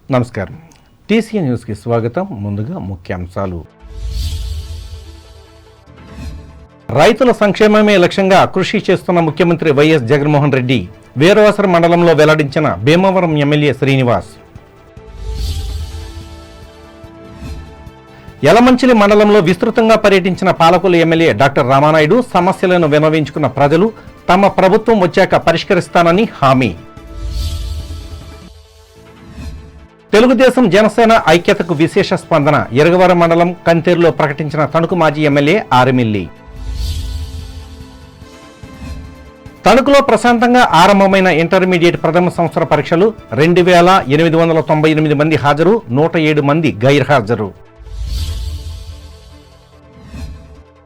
నమస్కారం. టీసీఎన్ న్యూస్కి స్వాగతం. ముందుగా ముఖ్యాంశాలు. రైతుల సంక్షేమమే లక్ష్యంగా కృషి చేస్తున్న ముఖ్యమంత్రి వైఎస్ జగన్మోహన్ రెడ్డి వీరవాసరం మండలంలో వెల్లడించిన భీమవరం ఎమ్మెల్యే శ్రీనివాస్. యలమంచిలి మండలంలో విస్తృతంగా పర్యటించిన పాలకొల్లు ఎమ్మెల్యే డాక్టర్ రామానాయుడు సమస్యలను విన్నవించుకున్న ప్రజలు తమ ప్రభుత్వం వచ్చాక పరిష్కరిస్తానని హామీ. తెలుగుదేశం జనసేన ఐక్యతకు విశేష స్పందన. ఇరగవరం మండలం కంతేరులో ప్రకటించిన తణుకు మాజీ ఎమ్మెల్యే ఆరిమిల్లి. తణుకులో ప్రశాంతంగా ఆరంభమైన ఇంటర్మీడియట్ ప్రథమ సంవత్సర పరీక్షలు 2898 మంది హాజరు, 107 మంది గైర్హాజరు.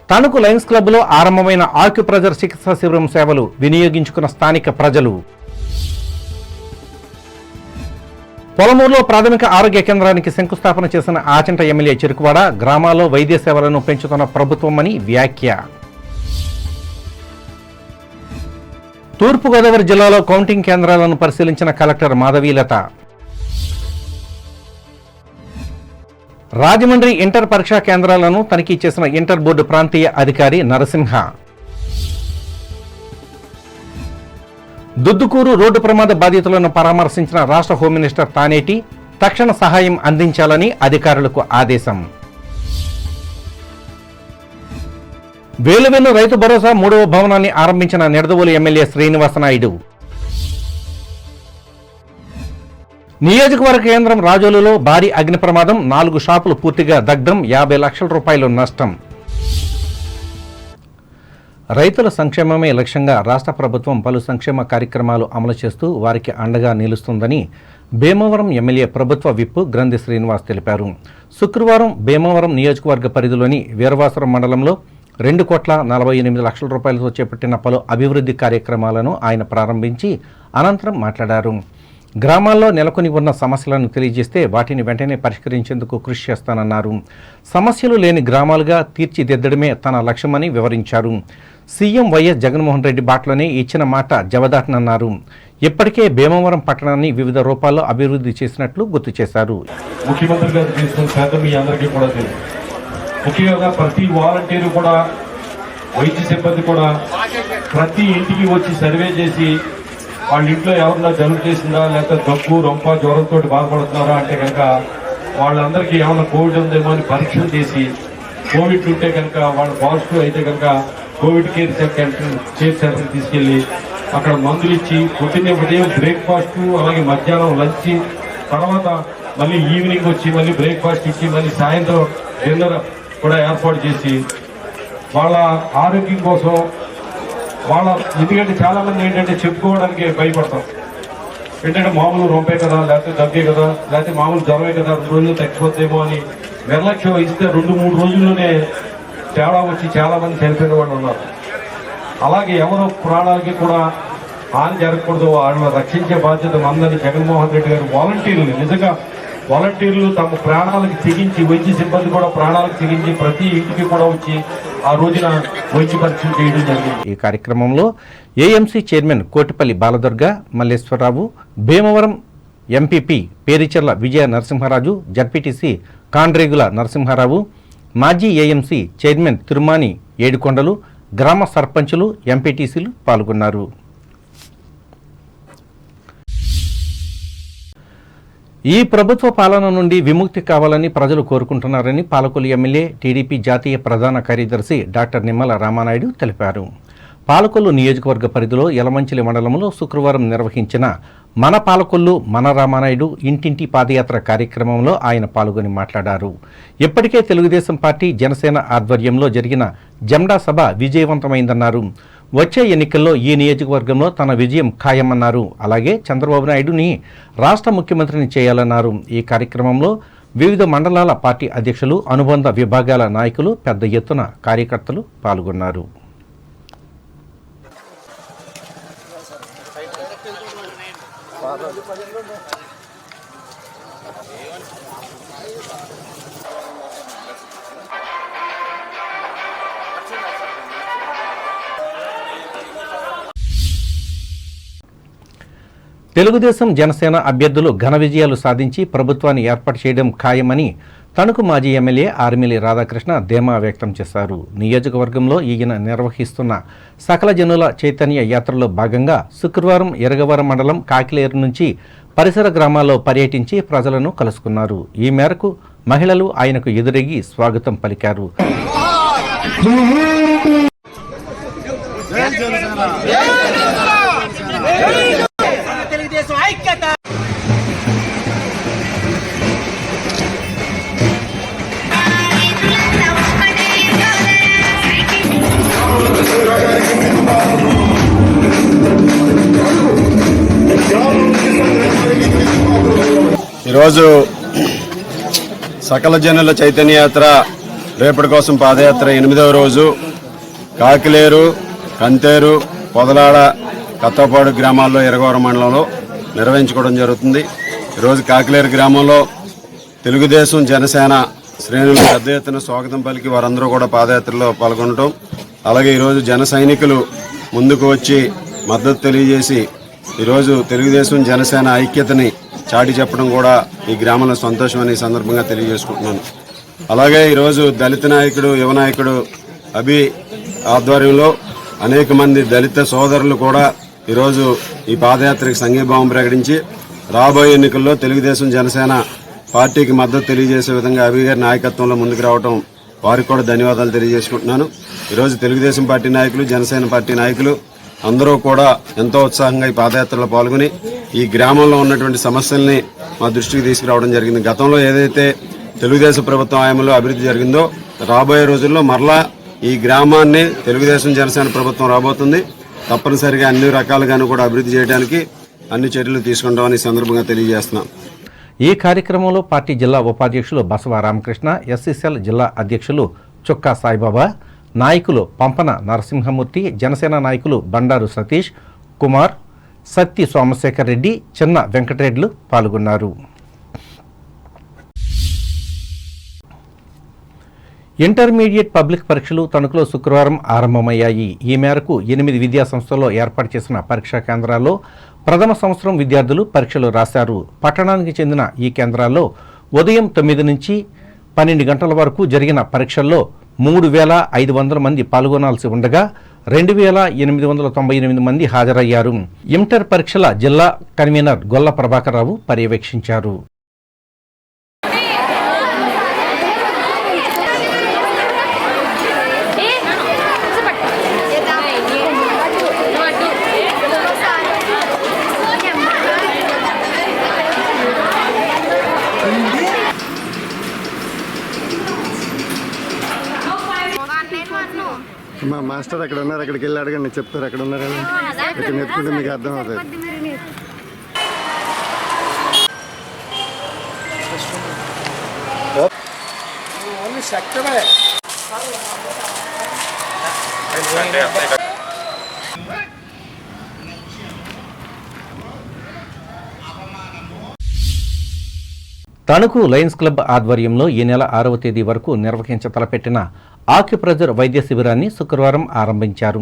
తణుకు లయన్స్ క్లబ్లో ఆరంభమైన ఆక్యుప్రెజర్ చికిత్సా శిబిరం సేవలు వినియోగించుకున్న స్థానిక ప్రజలు. పొలమూరులో ప్రాథమిక ఆరోగ్య కేంద్రానికి శంకుస్థాపన చేసిన ఆచంట ఎమ్మెల్యే చెరుకువాడ. గ్రామాల్లో వైద్య సేవలను పెంచుతున్న ప్రభుత్వమని వ్యాఖ్య. తూర్పుగోదావరి జిల్లాలో కౌంటింగ్ కేంద్రాలను పరిశీలించిన కలెక్టర్ మాధవీలత. రాజమండ్రి ఇంటర్ పరీక్షా కేంద్రాలను తనిఖీ చేసిన ఇంటర్ బోర్డు ప్రాంతీయ అధికారి నరసింహ. దుద్దుకూరు రోడ్డు ప్రమాద బాధితులను పరామర్శించిన రాష్ట్ర హోం మినిస్టర్ తానేటి. తక్షణ సహాయం అందించాలని అధికారులకు ఆదేశం. వేలువెన్ను రైతు భరోసా 3వ భవనాన్ని ఆరంభించిన నిడదవోలు ఎమ్మెల్యే శ్రీనివాసనాయుడు. నియోజకవర్గ కేంద్రం రాజోలులో భారీ అగ్ని ప్రమాదం, 4 షాపులు పూర్తిగా దగ్ధం, 50 లక్షల రూపాయలు నష్టం. రైతుల సంక్షేమమే లక్ష్యంగా రాష్ట్ర ప్రభుత్వం పలు సంక్షేమ కార్యక్రమాలు అమలు చేస్తూ వారికి అండగా నిలుస్తుందని భీమవరం ఎమ్మెల్యే ప్రభుత్వ విప్ గ్రంథి శ్రీనివాస్ తెలిపారు. శుక్రవారం భీమవరం నియోజకవర్గ పరిధిలోని వీరవాసరం మండలంలో 2,48 లక్షల రూపాయలతో చేపట్టిన పలు అభివృద్ధి కార్యక్రమాలను ఆయన ప్రారంభించి అనంతరం మాట్లాడారు. గ్రామాల్లో నెలకొని ఉన్న సమస్యలను తెలియజేస్తే వాటిని వెంటనే పరిష్కరించేందుకు కృషి చేస్తానన్నారు. సమస్యలు లేని గ్రామాలుగా తీర్చిదిద్దడమే తన లక్ష్యమని వివరించారు. సీఎం వైఎస్ జగన్మోహన్ రెడ్డి బాటలోనే ఇచ్చిన మాట జవదాటనన్నారు. ఇప్పటికే భీమవరం పట్టణాన్ని వివిధ రూపాల్లో అభివృద్ధి చేసినట్లు గుర్తు చేశారు. ముఖ్యమంత్రి గారు తీసుకున్న శ్రద్ధ మీ అందరికీ కూడా తెలుసు. ముఖ్యంగా ప్రతి వాలంటీరు కూడా, వైద్య సిబ్బంది కూడా ప్రతి ఇంటికి వచ్చి సర్వే చేసి వాళ్ళ ఇంట్లో ఎవరన్నా జలుబు చేసిందా, లేకపోతే దగ్గు, రొంప, జ్వరంతో బాధపడుతున్నారా అంటే కనుక వాళ్ళందరికీ ఏమన్నా కోవిడ్ ఉందేమో అని పరీక్షలు చేసి, కోవిడ్ ఉంటే కనుక వాళ్ళ పాజిటివ్ అయితే కనుక కోవిడ్ కేర్ సెంటర్ తీసుకెళ్లి అక్కడ మందులు ఇచ్చి, పొద్దున్నే ఉదయం బ్రేక్ఫాస్ట్, అలాగే మధ్యాహ్నం లంచ్, తర్వాత మళ్ళీ ఈవినింగ్ వచ్చి మళ్ళీ బ్రేక్ఫాస్ట్ ఇచ్చి మళ్ళీ సాయంత్రం డిన్నర్ కూడా ఏర్పాటు చేసి వాళ్ళ ఆరోగ్యం కోసం ఎందుకంటే చాలా మంది ఏంటంటే చెప్పుకోవడానికి భయపడతాం. ఏంటంటే మామూలు రొంపే కదా, లేకపోతే దగ్గే కదా, లేకపోతే మామూలు జ్వరమే కదా, 2 రోజులు తగ్గిపోతేమో అని నిర్లక్ష్యం వహిస్తే 2-3 రోజుల్లోనే తేడా వచ్చి చాలా మంది చనిపోయిన వాళ్ళు ఉన్నారు. అలాగే ఎవరో ప్రాణాలకి కూడా హాని జరగకూడదు, వాళ్ళని రక్షించే బాధ్యత మందని జగన్మోహన్ రెడ్డి గారు వాలంటీర్లు తమ ప్రాణాలకు తెగించి, వైద్య సిబ్బంది కూడా ప్రాణాలకు తెగించి ప్రతి ఇంటికి కూడా వచ్చి ఆ రోజున వైద్య పరీక్షలు చేయడం జరిగింది. ఈ కార్యక్రమంలో AMC chairman Kotipalli Baladurga, Malleswararao, Bhimavaram MPP Pericherla Vijaya Narasimharaju, ZPTC Kandregula Narasimharao, మాజీ ఏఎంసీ చైర్మన్ తిరుమాని ఏడుకొండలు, గ్రామ సర్పంచులు, ఎంపీటీసీలు పాల్గొన్నారు. ఈ ప్రభుత్వ పాలన నుండి విముక్తి కావాలని ప్రజలు కోరుకుంటున్నారని పాలకొల్లు ఎమ్మెల్యే టీడీపీ జాతీయ ప్రధాన కార్యదర్శి డాక్టర్ నిమ్మల రామానాయుడు తెలిపారు. పాలకొల్లు నియోజకవర్గ పరిధిలో యలమంచిలి మండలంలో శుక్రవారం నిర్వహించిన మన పాలకొల్లు మన రామానాయుడు ఇంటింటి పాదయాత్ర కార్యక్రమంలో ఆయన పాల్గొని మాట్లాడారు. ఇప్పటికే తెలుగుదేశం పార్టీ, జనసేన ఆధ్వర్యంలో జరిగిన జెండా సభ విజయవంతమైందన్నారు. వచ్చే ఎన్నికల్లో ఈ నియోజకవర్గంలో తన విజయం ఖాయమన్నారు. అలాగే చంద్రబాబు నాయుడుని రాష్ట్ర ముఖ్యమంత్రిని చేయాలన్నారు. ఈ కార్యక్రమంలో వివిధ మండలాల పార్టీ అధ్యక్షులు, అనుబంధ విభాగాల నాయకులు, పెద్ద ఎత్తున కార్యకర్తలు పాల్గొన్నారు. తెలుగుదేశం జనసేన అభ్యర్థులు ఘన విజయాలు సాధించి ప్రభుత్వాన్ని ఏర్పాటు చేయడం ఖాయమని తణుకు మాజీ ఎమ్మెల్యే ఆర్మిలి రాధాకృష్ణ ధీమా వ్యక్తం చేశారు. నియోజకవర్గంలో ఈయన నిర్వహిస్తున్న సకల జనుల చైతన్య యాత్రలో భాగంగా శుక్రవారం ఎరగవరం మండలం కాకిలేరు నుంచి పరిసర గ్రామాల్లో పర్యటించి ప్రజలను కలుసుకున్నారు. ఈ మేరకు మహిళలు ఆయనకు ఎదురెగి స్వాగతం పలికారు. ఈరోజు సకల జనుల చైతన్య యాత్ర రేపటి కోసం పాదయాత్ర 8వ రోజు కాకిలేరు, కంతేరు, పొదలాడ, కత్తపాడు గ్రామాల్లో ఎరగవరం మండలంలో నిర్వహించుకోవడం జరుగుతుంది. ఈరోజు కాకిలేరు గ్రామంలో తెలుగుదేశం జనసేన శ్రేణులు పెద్ద ఎత్తున స్వాగతం పలికి వారందరూ కూడా పాదయాత్రలో పాల్గొనడం, అలాగే ఈరోజు జన సైనికులు ముందుకు వచ్చి మద్దతు తెలియజేసి ఈరోజు తెలుగుదేశం జనసేన ఐక్యతని చాటి చెప్పడం కూడా ఈ గ్రామంలో సంతోషమని ఈ సందర్భంగా తెలియజేసుకుంటున్నాను. అలాగే ఈరోజు దళిత నాయకుడు, యువ నాయకుడు అభి ఆధ్వర్యంలో అనేక మంది దళిత సోదరులు కూడా ఈరోజు ఈ పాదయాత్రకి సంఘీభావం ప్రకటించి రాబోయే ఎన్నికల్లో తెలుగుదేశం జనసేన పార్టీకి మద్దతు తెలియజేసే విధంగా అభి గారి నాయకత్వంలో ముందుకు రావడం వారికి కూడా ధన్యవాదాలు తెలియజేసుకుంటున్నాను. ఈరోజు తెలుగుదేశం పార్టీ నాయకులు, జనసేన పార్టీ నాయకులు అందరూ కూడా ఎంతో ఉత్సాహంగా ఈ పాదయాత్రలో పాల్గొని ఈ గ్రామంలో ఉన్నటువంటి సమస్యల్ని మా దృష్టికి తీసుకురావడం జరిగింది. గతంలో ఏదైతే తెలుగుదేశం ప్రభుత్వం హయాంలో అభివృద్ధి జరిగిందో రాబోయే రోజుల్లో మరలా ఈ గ్రామాన్ని తెలుగుదేశం జనసేన ప్రభుత్వం రాబోతుంది. తప్పనిసరిగా అన్ని రకాలుగాను కూడా అభివృద్ధి చేయడానికి అన్ని చర్యలు తీసుకుంటామని ఈ సందర్భంగా తెలియజేస్తున్నాం. ఈ కార్యక్రమంలో పార్టీ జిల్లా ఉపాధ్యక్షులు బసవ రామకృష్ణ, ఎస్సీసీఎల్ జిల్లా అధ్యక్షులు చుక్కా సాయిబాబా, నాయకులు పంపన నరసింహమూర్తి, జనసేన నాయకులు బండారు సతీష్ కుమార్, సత్తి సోమశేఖర్ రెడ్డి, చిన్న వెంకటరెడ్లు పాల్గొన్నారు. ఇంటర్మీడియట్ పబ్లిక్ పరీక్షలు తణుకులో శుక్రవారం ఆరంభమయ్యాయి. ఈ మేరకు 8 విద్యా సంస్థల్లో ఏర్పాటు చేసిన పరీక్షా కేంద్రాల్లో ప్రథమ సంవత్సరం విద్యార్థులు పరీక్షలు రాశారు. పట్టణానికి చెందిన ఈ కేంద్రాల్లో ఉదయం 9 నుంచి 12 గంటల వరకు జరిగిన పరీక్షల్లో 3,500 మంది పాల్గొనాల్సి ఉండగా 2,898 మంది హాజరయ్యారు. ఇంటర్ పరీక్షల జిల్లా కన్వీనర్ గొల్ల ప్రభాకర్ రావు పర్యవేక్షించారు. మా మాస్టర్ అక్కడ ఉన్నారు, అక్కడికి వెళ్ళి అడగండి, చెప్తారు ఎక్కడ ఉన్నారు. ఇక్కడ నేర్చుకుంటే మీకు అర్థం అవుతుంది. తణుకు లయన్స్ క్లబ్ ఆధ్వర్యంలో ఈ నెల 6వ తేదీ వరకు నిర్వహించ తలపెట్టిన ఆక్యుప్రెజర్ వైద్య శిబిరాన్ని శుక్రవారం ఆరంభించారు.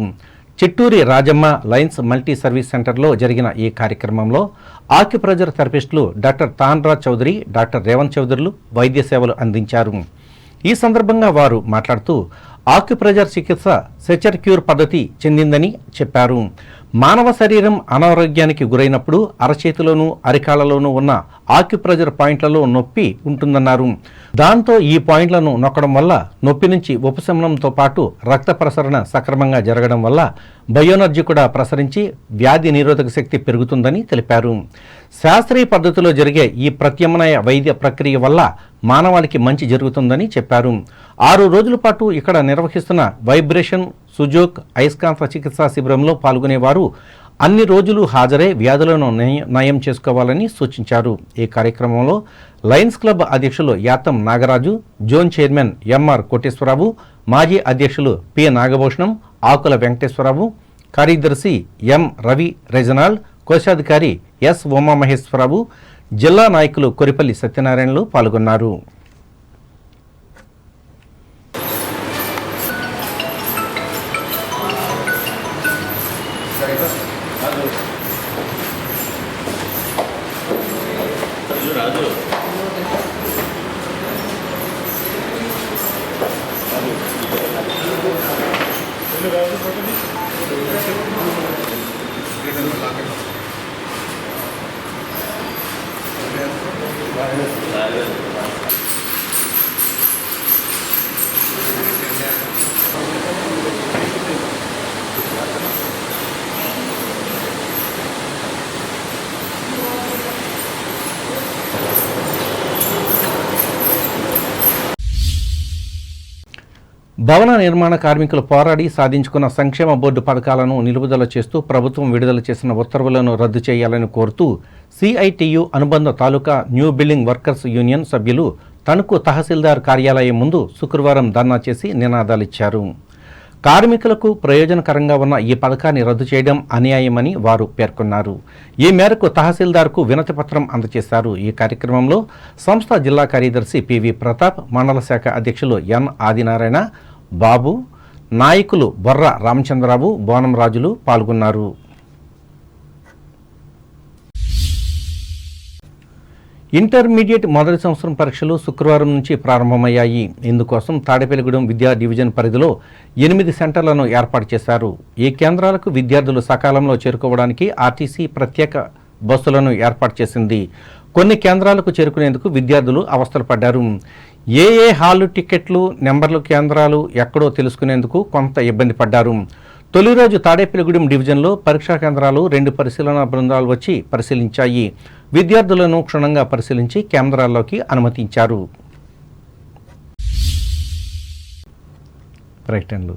Chitturi Rajamma Lions multi service సెంటర్లో జరిగిన ఈ కార్యక్రమంలో ఆక్యుప్రెజర్ థెరపిస్టులు డాక్టర్ తాన్రాజ్ చౌదరి, డాక్టర్ రేవంత్ చౌదరులు వైద్య సేవలు అందించారు. ఈ సందర్భంగా వారు మాట్లాడుతూ ఆక్యుప్రెజర్ చికిత్స సెచర్ క్యూర్ పద్ధతి చెందిందని చెప్పారు. మానవ శరీరం అనారోగ్యానికి గురైనప్పుడు అరచేతిలోనూ అరికాళ్లలోనూ ఉన్న ఆక్యుప్రెజర్ పాయింట్లలో నొప్పి ఉంటుందన్నారు. దాంతో ఈ పాయింట్లను నొక్కడం వల్ల నొప్పి నుంచి ఉపశమనంతో పాటు రక్త ప్రసరణ సక్రమంగా జరగడం వల్ల బయోఎనర్జీ కూడా ప్రసరించి వ్యాధి నిరోధక శక్తి పెరుగుతుందని తెలిపారు. శాస్త్రీయ పద్ధతిలో జరిగే ఈ ప్రత్యామ్నాయ వైద్య ప్రక్రియ వల్ల మానవాళికి మంచి జరుగుతుందని చెప్పారు. 6 రోజుల పాటు ఇక్కడ నిర్వహిస్తున్న వైబ్రేషన్, సుజోక్, అయస్కాంత చికిత్సా శిబిరంలో పాల్గొనేవారు అన్ని రోజులు హాజరై వ్యాధులను నయం చేసుకోవాలని సూచించారు. ఈ కార్యక్రమంలో లయన్స్ క్లబ్ అధ్యక్షులు Yatham Nagaraju, zone chairman MR Koteswararao, మాజీ అధ్యక్షులు పి నాగభూషణం, ఆకుల వెంకటేశ్వరరావు, కార్యదర్శి ఎం రవి రెజనాల్డ్, కోశాధికారి ఎస్ ఉమామహేశ్వరరావు, జిల్లా నాయకులు కొరిపల్లి సత్యనారాయణలు పాల్గొన్నారు. భవన నిర్మాణ కార్మికులు పోరాడి సాధించుకున్న సంక్షేమ బోర్డు పథకాలను నిలుపుదల చేస్తూ ప్రభుత్వం విడుదల చేసిన ఉత్తర్వులను రద్దు చేయాలని కోరుతూ సిఐటియు అనుబంధ తాలూకా న్యూ బిల్డింగ్ వర్కర్స్ యూనియన్ సభ్యులు తణుకు తహసీల్దార్ కార్యాలయం ముందు శుక్రవారం ధర్నా చేసి నినాదాలిచ్చారు. కార్మికులకు ప్రయోజనకరంగా ఉన్న ఈ పథకాన్ని రద్దు చేయడం అన్యాయమని వారు పేర్కొన్నారు. ఈ మేరకు తహసీల్దార్కు వినతి పత్రం అందజేశారు. ఈ కార్యక్రమంలో సంస్థ జిల్లా కార్యదర్శి పివి ప్రతాప్, మండల శాఖ అధ్యక్షులు ఎన్ ఆదినారాయణ, బాబు, నాయకులు బొర్ర రామచంద్రరావు, బోనం రాజులు పాల్గొన్నారు. ఇంటర్మీడియట్ మొదటి సంవత్సరం పరీక్షలు శుక్రవారం నుంచి ప్రారంభమయ్యాయి. ఇందుకోసం తాడేపల్లిగూడెం విద్యా డివిజన్ పరిధిలో 8 సెంటర్లను ఏర్పాటు చేశారు. ఈ కేంద్రాలకు విద్యార్థులు సకాలంలో చేరుకోవడానికి ఆర్టీసీ ప్రత్యేక బస్సులను ఏర్పాటు చేసింది. కొన్ని కేంద్రాలకు చేరుకునేందుకు విద్యార్థులు అవస్థలు పడ్డారు. ఏ హాలు టికెట్లు, నెంబర్లు కేంద్రాలు ఎక్కడో తెలుసుకునేందుకు కొంత ఇబ్బంది పడ్డారు. తొలి రోజు తాడేపల్లిగూడెం డివిజన్లో పరీక్షా కేంద్రాలు 2 పరిశీలనా బృందాలు వచ్చి పరిశీలించాయి. విద్యార్థులను క్షుణ్ణంగా పరిశీలించి కేంద్రాల్లోకి అనుమతించారు. ప్రకటనలు.